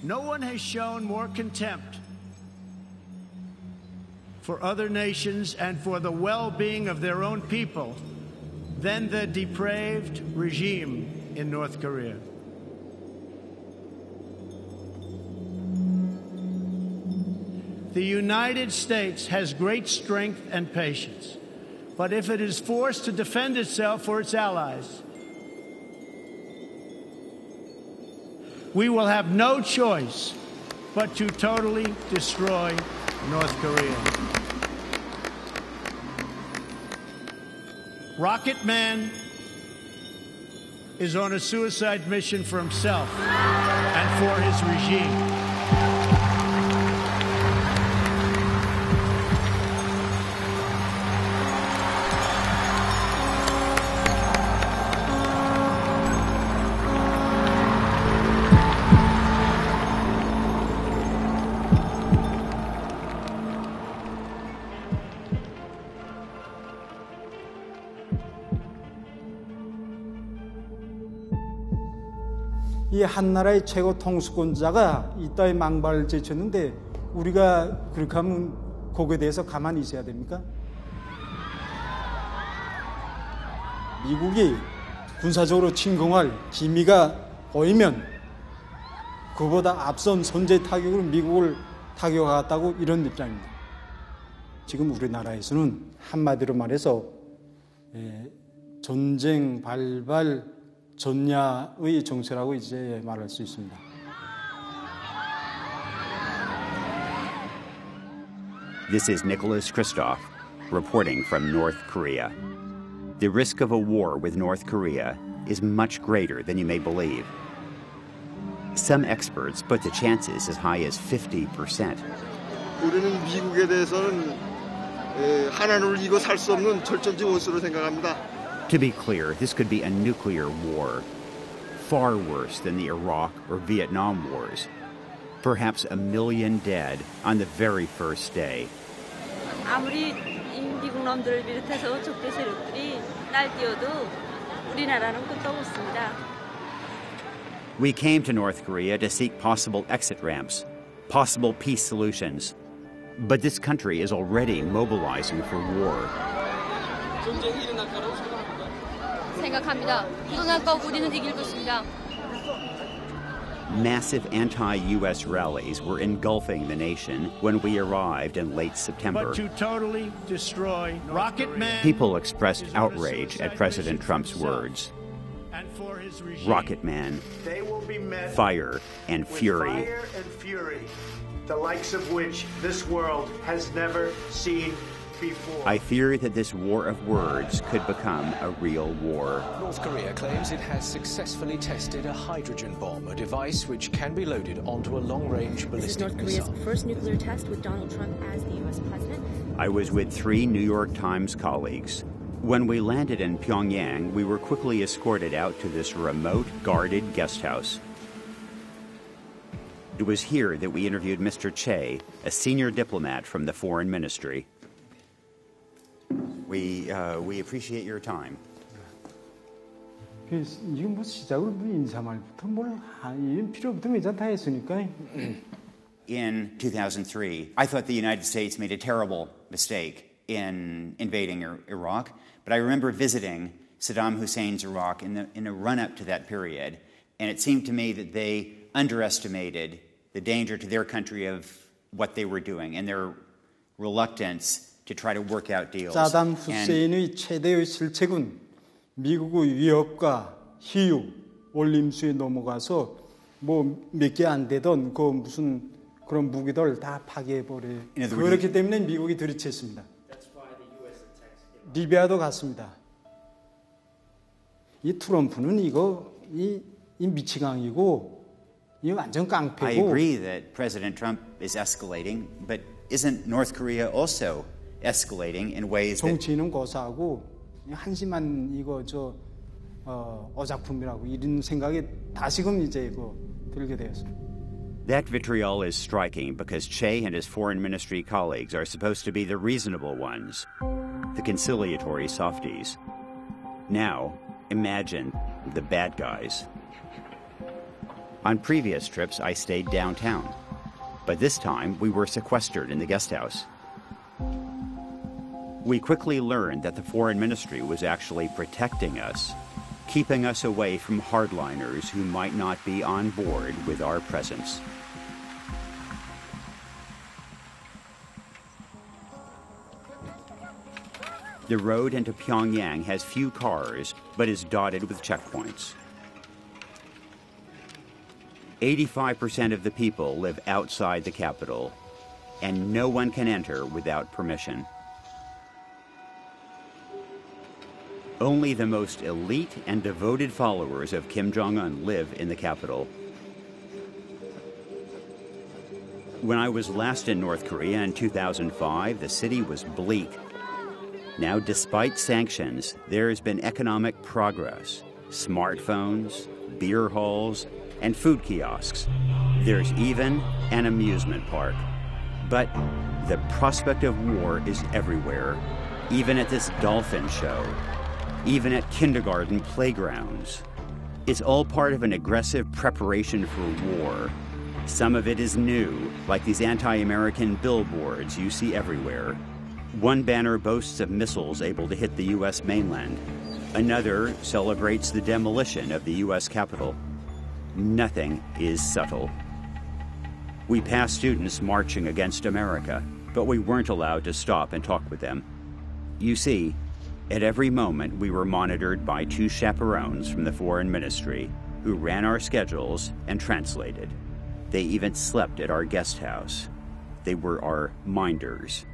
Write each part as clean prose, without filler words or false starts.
No one has shown more contempt for other nations and for the well-being of their own people than the depraved regime in North Korea. The United States has great strength and patience, but if it is forced to defend itself or its allies, we will have no choice but to totally destroy North Korea. Rocket Man is on a suicide mission for himself and for his regime. 이 한 나라의 최고 통수권자가 이따위 망발을 제쳤는데 우리가 그렇게 하면 거기에 대해서 가만히 있어야 됩니까? 미국이 군사적으로 침공할 기미가 보이면 그보다 앞선 선제 타격으로 미국을 타격하겠다고 이런 입장입니다. 지금 우리나라에서는 한마디로 말해서 전쟁 발발 전야의 정세라고 이제 말할 수 있습니다. This is Nicholas Kristof reporting from North Korea. The risk of a war with North Korea is much greater than you may believe. Some experts put the chances as high as 50%. 우리는 미국에 대해서는 하나를 이고 살 수 없는 절전지 원수로 생각합니다. To be clear, this could be a nuclear war, far worse than the Iraq or Vietnam wars. Perhaps 1 million dead on the very first day. 아무리 미국 놈들을 비롯해서 적대 세력들이 날뛰어도 우리나라는 끝도 없습니다. We came to North Korea to seek possible exit ramps, possible peace solutions. But this country is already mobilizing for war. 생각합니다. 떠날까 우리는 이길 것입니다. Massive anti-U.S. rallies were engulfing the nation when we arrived in late September. But to totally destroy Rocket Man. People expressed outrage at President Trump's words. And for his regime, Rocket Man, they will be met fire and with fury. Fire and fury, the likes of which this world has never seen before. I fear that this war of words could become a real war. North Korea claims it has successfully tested a hydrogen bomb, a device which can be loaded onto a long-range ballistic missile. This is North Korea's first nuclear test with Donald Trump as the U.S. president. I was with 3 New York Times colleagues. When we landed in Pyongyang, we were quickly escorted out to this remote, guarded guest house. It was here that we interviewed Mr. Che, a senior diplomat from the Foreign Ministry. We appreciate your time. 지금 뭐 시작으로 인사 말부터 뭘 이런 필요 없으면 이제 다 했으니까. In 2003, I thought the United States made a terrible mistake in invading Iraq, but I remember visiting Saddam Hussein's Iraq in the run-up to that period, and it seemed to me that they underestimated the danger to their country of what they were doing and their reluctance to try to work out deals. 사담 후세인의 최대의 실책은 미국의 위협과 희유, 올림수에 넘어가서 뭐 몇 개 안 되던 그 무슨 그런 무기들 다 파괴해버려요. 그렇기 때문에 미국이 들이쳤습니다. 리비아도 갔습니다. 이 트럼프는 이 미치광이고 이 완전 깡패고. I agree that President Trump is escalating, but isn't North Korea also escalating in ways that 정치인은 고사하고 한심한 이거 어작품이라고 이런 생각이 다시금 이제 들게 되었습니다. That vitriol is striking because Che and his foreign ministry colleagues are supposed to be the reasonable ones, the conciliatory softies. Now, imagine the bad guys. On previous trips, I stayed downtown, but this time we were sequestered in the guest house. We quickly learned that the foreign ministry was actually protecting us, keeping us away from hardliners who might not be on board with our presence. The road into Pyongyang has few cars, but is dotted with checkpoints. 85% of the people live outside the capital, and no one can enter without permission. Only the most elite and devoted followers of Kim Jong-un live in the capital. When I was last in North Korea in 2005, the city was bleak. Now, despite sanctions, there has been economic progress. Smartphones, beer halls, and food kiosks. There's even an amusement park. But the prospect of war is everywhere, even at this dolphin show, even at kindergarten playgrounds. It's all part of an aggressive preparation for war. Some of it is new, like these anti-American billboards you see everywhere. One banner boasts of missiles able to hit the U.S. mainland. Another celebrates the demolition of the U.S. Capitol. Nothing is subtle. We passed students marching against America, but we weren't allowed to stop and talk with them. You see, at every moment we were monitored by two chaperones from the foreign ministry who ran our schedules and translated. They even slept at our guest house. They were our minders.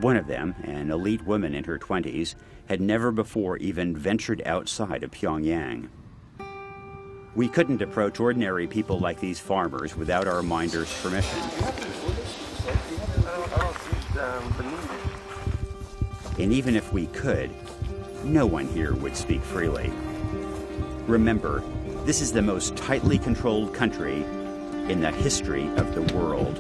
One of them, an elite woman in her 20s, had never before even ventured outside of Pyongyang. We couldn't approach ordinary people like these farmers without our minders' permission. And even if we could, no one here would speak freely. Remember, this is the most tightly controlled country in the history of the world.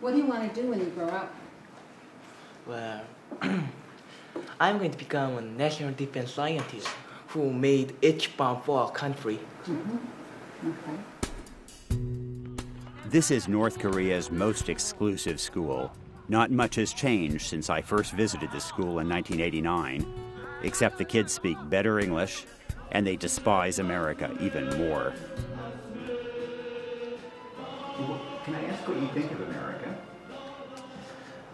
What do you want to do when you grow up? Well, I'm going to become a national defense scientist who made each bomb for our country. Okay. This is North Korea's most exclusive school. Not much has changed since I first visited the school in 1989, except the kids speak better English and they despise America even more. Can I ask what you think of America?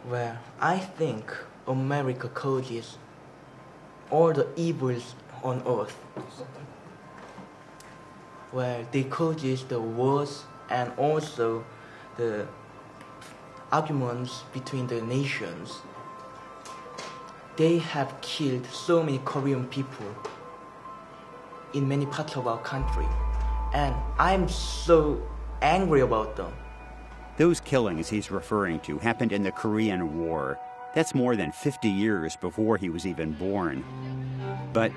Well, I think America causes all the evils on earth. Well, they causes the wars and also the arguments between the nations. They have killed so many Korean people in many parts of our country, and I'm so angry about them. Those killings he's referring to happened in the Korean War. That's more than 50 years before he was even born. But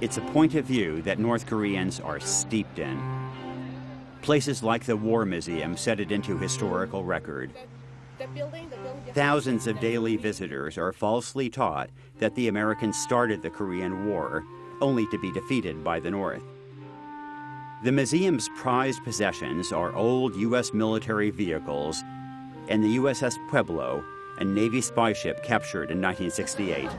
it's a point of view that North Koreans are steeped in. Places like the War Museum set it into historical record. Thousands of daily visitors are falsely taught that the Americans started the Korean War, only to be defeated by the North. The museum's prized possessions are old U.S. military vehicles and the USS Pueblo, a Navy spy ship captured in 1968.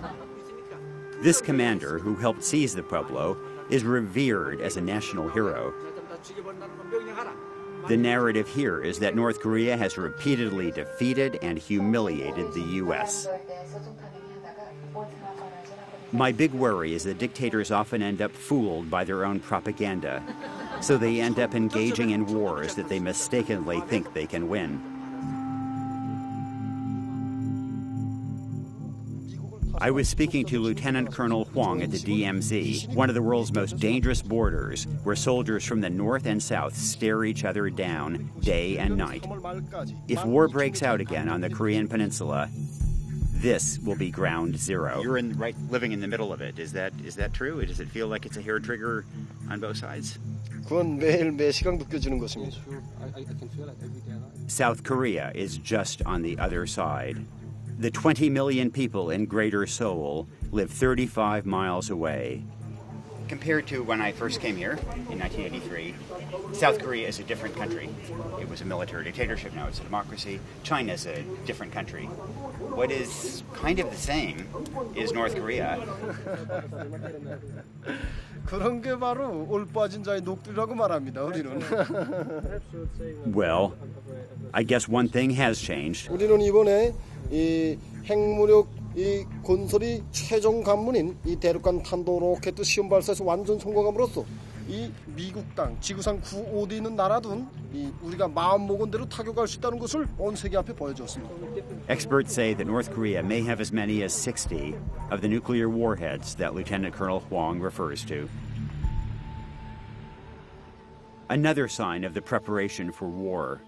This commander, who helped seize the Pueblo, is revered as a national hero. The narrative here is that North Korea has repeatedly defeated and humiliated the U.S. My big worry is that dictators often end up fooled by their own propaganda. So they end up engaging in wars that they mistakenly think they can win. I was speaking to Lieutenant Colonel Huang at the DMZ, one of the world's most dangerous borders, where soldiers from the north and south stare each other down day and night. If war breaks out again on the Korean Peninsula, this will be ground zero. You're living in the middle of it. Is that true? Does it feel like it's a hair trigger on both sides? 그건 매일 매 시간 느껴지는 것입니다. South Korea is just on the other side. The 20 million people in Greater Seoul live 35 miles away. Compared to when I first came here in 1983, South Korea is a different country. It was a military dictatorship, now it's a democracy. China is a different country. What is kind of the same is North Korea. 그런 게 바로 올 빠진 자의 녹두라고 말합니다. 우리는. Well, I guess one thing has changed. 우리는 이번에 이 핵무력 이 건설이 최종 관문인 이 대륙간 탄도 로켓 시험 발사에서 완전 성공함으로써 이 미국 땅 지구상 9어디 있는 나라든 이 우리가 마음 먹은 대로 타격할 수 있다는 것을 온 세계 앞에 보여줬습니다. Experts say that North Korea may have as many as 60 of the nuclear warheads that Lieutenant Colonel Huang refers to. Another sign of the preparation for war.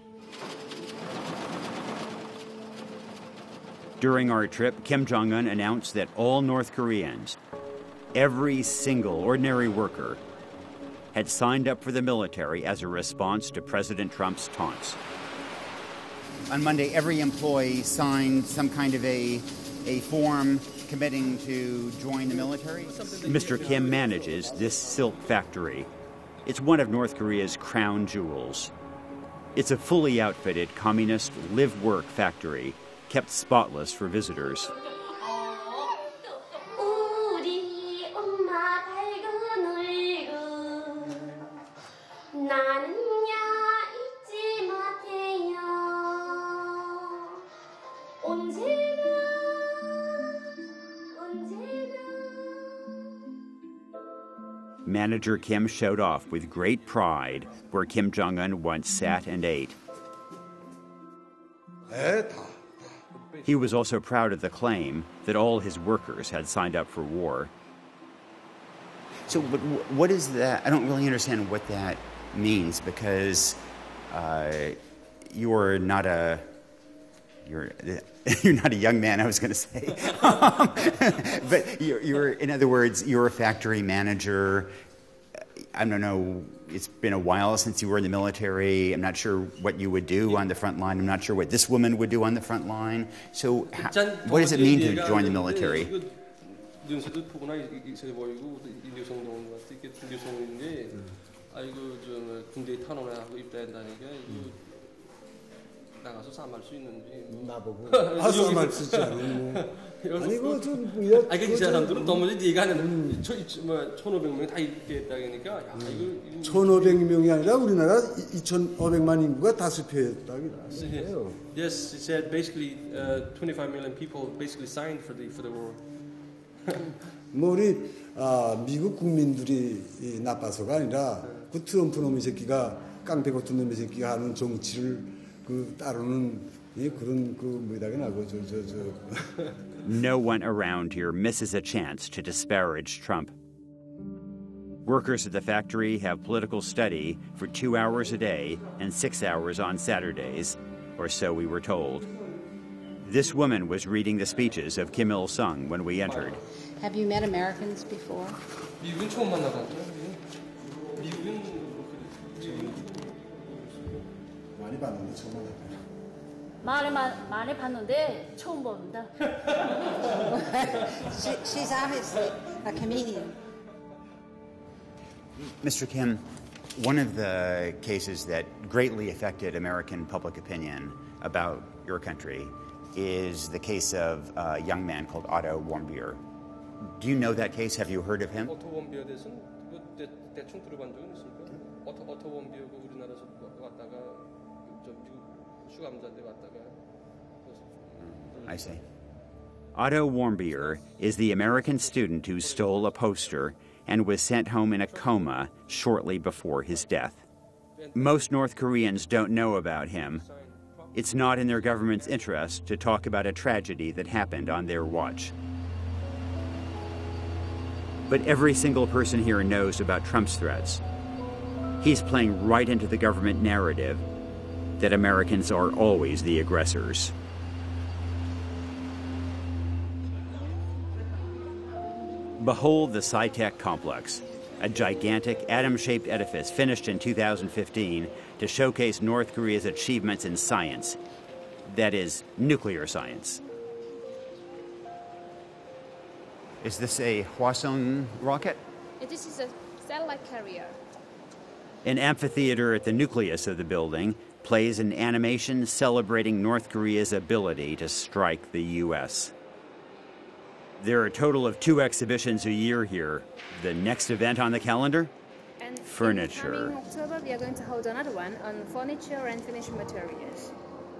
During our trip, Kim Jong-un announced that all North Koreans, every single ordinary worker, had signed up for the military as a response to President Trump's taunts. On Monday, every employee signed some kind of a form committing to join the military. Mr. Kim manages this silk factory. It's one of North Korea's crown jewels. It's a fully outfitted communist live-work factory, kept spotless for visitors. Manager Kim showed off with great pride where Kim Jong-un once sat and ate. He was also proud of the claim that all his workers had signed up for war. So what is that? I don't really understand what that means because you're not a young man, I was going to say. But you're, in other words, you're a factory manager. I don't know, it's been a while since you were in the military. I'm not sure what you would do on the front line. I'm not sure what this woman would do on the front line. So what does it mean to join the military? 나가서 싸움할 수 있는지 나보고 싸움할 수 있지 않은 아니 그거 좀 아니 그 사람들은 너무 얘기가 안 하는 1,500명 다 있겠다 그러니까 야 이거 1,500명이 아니라 우리나라 2,500만 인구가 다수표였다 그래요. Yes, it said basically 25 million people basically signed for the war. 뭐 우리 미국 국민들이 나빠서가 아니라 그 트럼프 놈의 새끼가 깡패 같은 놈의 새끼가 하는 정치를 그 따르는 그런 그 뭐다게 나고 No one around here misses a chance to disparage Trump. Workers at the factory have political study for 2 hours a day and 6 hours on Saturdays, or so we were told. This woman was reading the speeches of Kim Il-sung when we entered. Have you met Americans before? 미국은 처음 만나봤죠. 미국은 많이 봤는데 처음 만났어요. 많이 봤는데 처음 봅니다. She's obviously a comedian. Mr. Kim, one of the cases that greatly affected American public opinion about your country is the case of a young man called Otto Warmbier. Do you know that case? Have you heard of him? 오토 원비어에 대해서는 대충 들어본 적은 있습니까? 오토 원비어가 우리나라에서 왔다가 미국 수감자인데 왔다가 I see. Otto Warmbier is the American student who stole a poster and was sent home in a coma shortly before his death. Most North Koreans don't know about him. It's not in their government's interest to talk about a tragedy that happened on their watch. But every single person here knows about Trump's threats. He's playing right into the government narrative that Americans are always the aggressors. Behold the SciTech complex, a gigantic atom-shaped edifice finished in 2015 to showcase North Korea's achievements in science, that is, nuclear science. Is this a Hwasong rocket? This is a satellite carrier. An amphitheater at the nucleus of the building plays an animation celebrating North Korea's ability to strike the U.S. There are a total of 2 exhibitions a year here. The next event on the calendar? And furniture. In October, we are going to hold another one on furniture and finishing materials.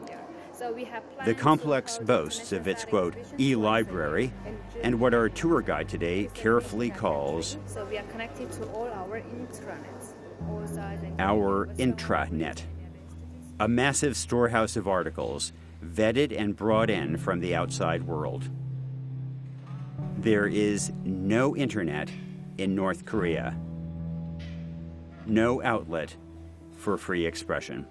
Yeah. So we have The complex boasts of its, quote, e-library, and what our tour guide today carefully calls so we are connected to all our intranets. Our intranet. A massive storehouse of articles, vetted and brought in from the outside world. There is no internet in North Korea. No outlet for free expression.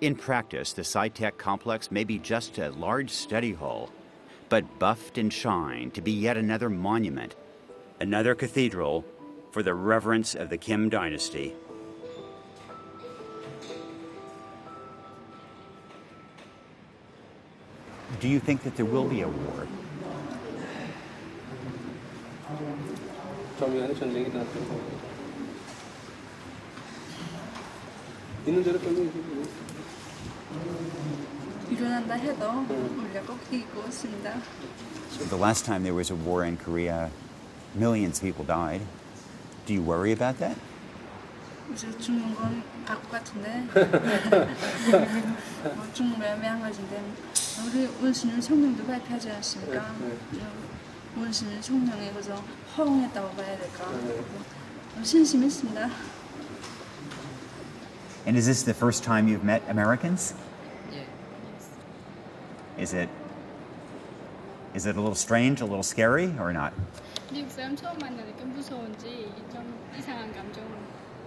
In practice, the SciTech complex may be just a large study hall, but buffed and shined to be yet another monument, another cathedral for the reverence of the Kim dynasty. Do you think that there will be a war? 일어난다 해도 우리가 꼭 이기고 있습니다. The last time there was a war in Korea, millions of people died. Do you worry about that? 이제 죽는 건 알 것 같은데 죽는 거 애매한 것인데 우리 원수는 성명도 발표하지 않았습니까? 원수는 성명에 그저 허용했다고 봐야 될까? 신심했습니다. And is this the first time you've met Americans? Yeah. Is it a little strange, a little scary, or not? 미국 사람 처음 만나니까 무서운지 좀 이상한 감정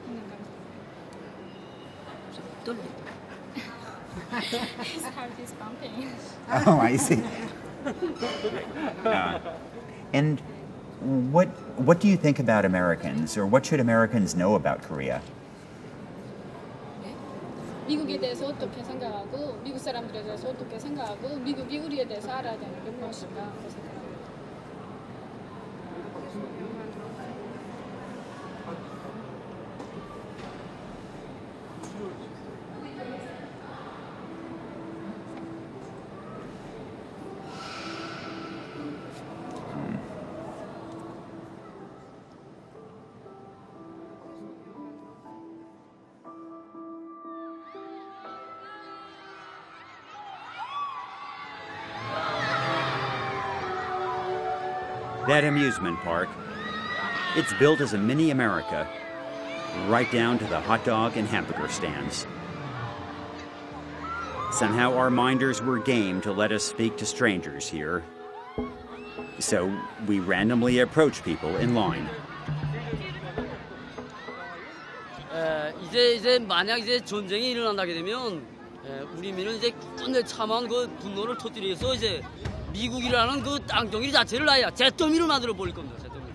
있는 감정. 좀 떨려. His heart is pumping. Oh, I see. And what do you think about Americans, or what should Americans know about Korea? 미국에 대해서 어떻게 생각하고 미국 사람들에 대해서 어떻게 생각하고 미국이 우리에 대해서 알아야 되는 게 무엇인가 생각합니다. That amusement park, it's built as a mini America, right down to the hot dog and hamburger stands. Somehow our minders were game to let us speak to strangers here. So we randomly approach people in line. 이제 만약 이제 전쟁이 일어난다게 되면 우리 민은 이제 끝내 참한 그 분노를 터뜨리기 위해서 이제 미국이라는 그 땅덩이 자체를 아예 잿더미로 만들어 버릴 겁니다. 잿더미.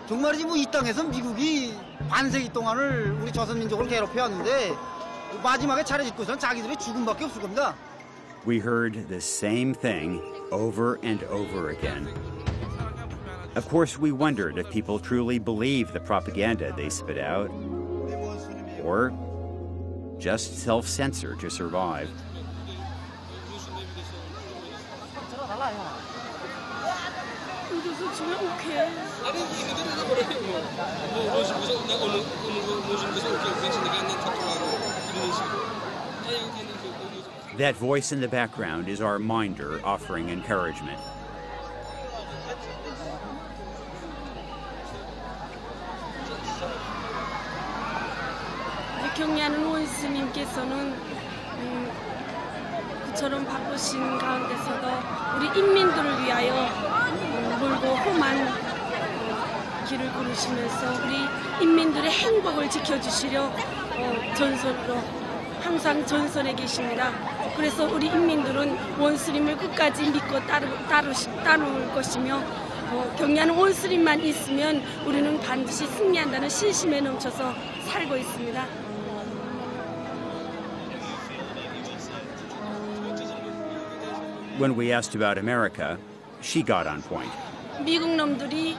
정말이지 뭐 이 땅에서 미국이 반세기 동안을 우리 조선민족을 괴롭혀왔는데 마지막에 차려짓고선 자기들의 죽음밖에 없을 겁니다. We heard the same thing over and over again. Of course, we wondered if people truly believed the propaganda they spit out, or just self-censor to survive. 그래서 지금 오케이. 아니 이거 내가 뭐래 뭐 무슨 어느 것에서 오케이 괜찮으니까 난 토토하고 이런 식으로. That voice in the background is our minder offering encouragement. 경례하는 원스님께서는 그처럼 바쁘신 가운데서도 우리 인민들을 위하여 멀고 험한 길을 걸으시면서 우리 인민들의 행복을 지켜주시려 전선으로 항상 전선에 계십니다. 그래서 우리 인민들은 원스님을 끝까지 믿고 따를 것이며 경례하는 원스님만 있으면 우리는 반드시 승리한다는 신심에 넘쳐서 살고 있습니다. When we asked about America, she got on point. 미국 놈들이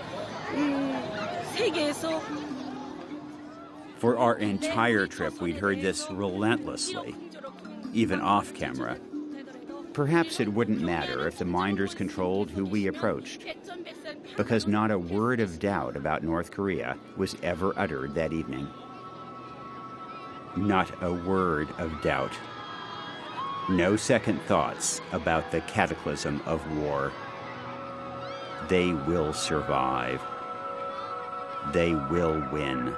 세계에서 For our entire trip, we'd heard this relentlessly, even off camera. Perhaps it wouldn't matter if the minders controlled who we approached, because not a word of doubt about North Korea was ever uttered that evening. Not a word of doubt. No second thoughts about the cataclysm of war. They will survive. They will win.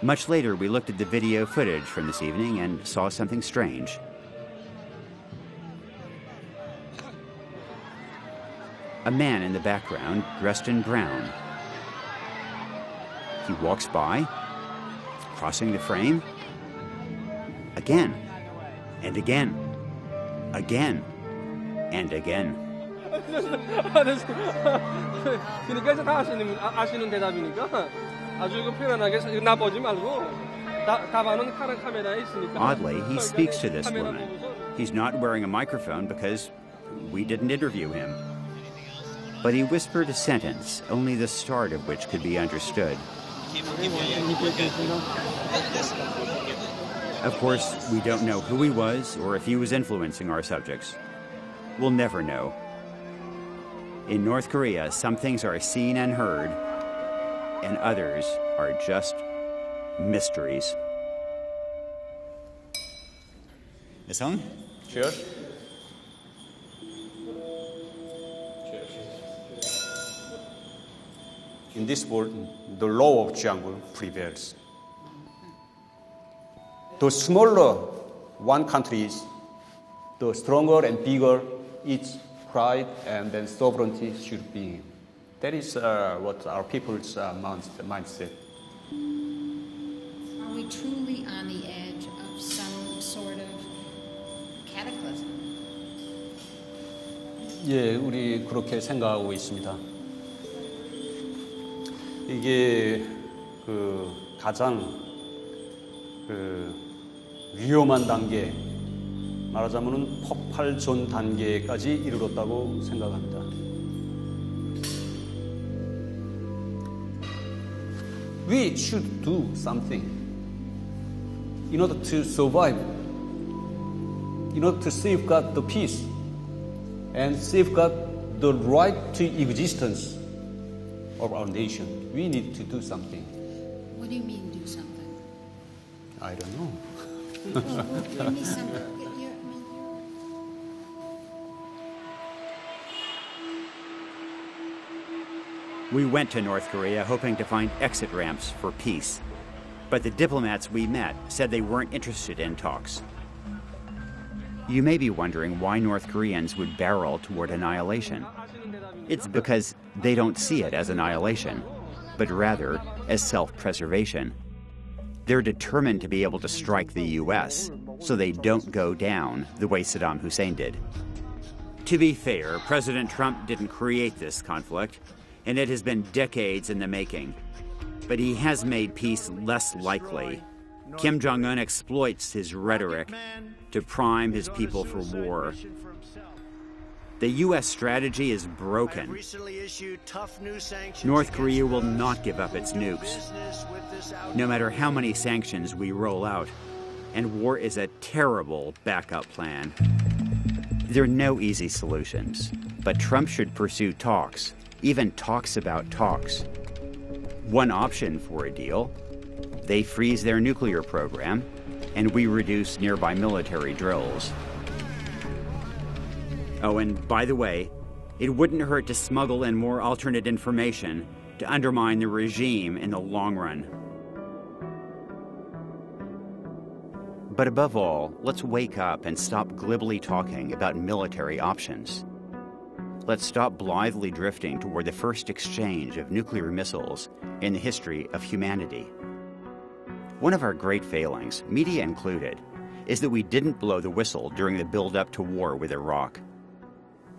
Much later, we looked at the video footage from this evening and saw something strange. A man in the background, dressed in brown. He walks by, crossing the frame, again, and again, again, and again. 그러니까 다 아시는 대답이니까 아주 편안하게 나 보지 말고 답안은 카메라에 있으니까. Oddly, he speaks to this woman. He's not wearing a microphone because we didn't interview him. But he whispered a sentence, only the start of which could be understood. Of course, we don't know who he was or if he was influencing our subjects. We'll never know. In North Korea, some things are seen and heard, and others are just mysteries. Miss Hung? Cheers. In this world, the law of jungle prevails. The smaller one country is, the stronger and bigger its pride and then sovereignty should be. That is what our people's mindset. Are we truly on the edge of some sort of cataclysm? 예, 우리 그렇게 생각하고 있습니다. 이게 가장 위험한 단계, 말하자면은 폭발 전 단계까지 이르렀다고 생각합니다. We should do something in order to survive, in order to safeguard the peace and safeguard the right to existence of our nation. We need to do something. What do you mean, do something? I don't know. Give me some. We went to North Korea hoping to find exit ramps for peace. But the diplomats we met said they weren't interested in talks. You may be wondering why North Koreans would barrel toward annihilation. It's because they don't see it as annihilation, but rather as self-preservation. They're determined to be able to strike the U.S. so they don't go down the way Saddam Hussein did. To be fair, President Trump didn't create this conflict, and it has been decades in the making. But he has made peace less likely. Kim Jong-un exploits his rhetoric to prime his people for war. The U.S. strategy is broken. North Korea will not give up its nukes, no matter how many sanctions we roll out. and war is a terrible backup plan. There are no easy solutions, but Trump should pursue talks, even talks about talks. One option for a deal: they freeze their nuclear program, and we reduce nearby military drills. Oh, and by the way, it wouldn't hurt to smuggle in more alternate information to undermine the regime in the long run. But above all, let's wake up and stop glibly talking about military options. Let's stop blithely drifting toward the first exchange of nuclear missiles in the history of humanity. One of our great failings, media included, is that we didn't blow the whistle during the build-up to war with Iraq.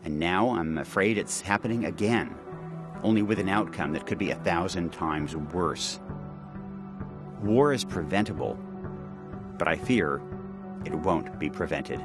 And now I'm afraid it's happening again, only with an outcome that could be 1,000 times worse. War is preventable, but I fear it won't be prevented.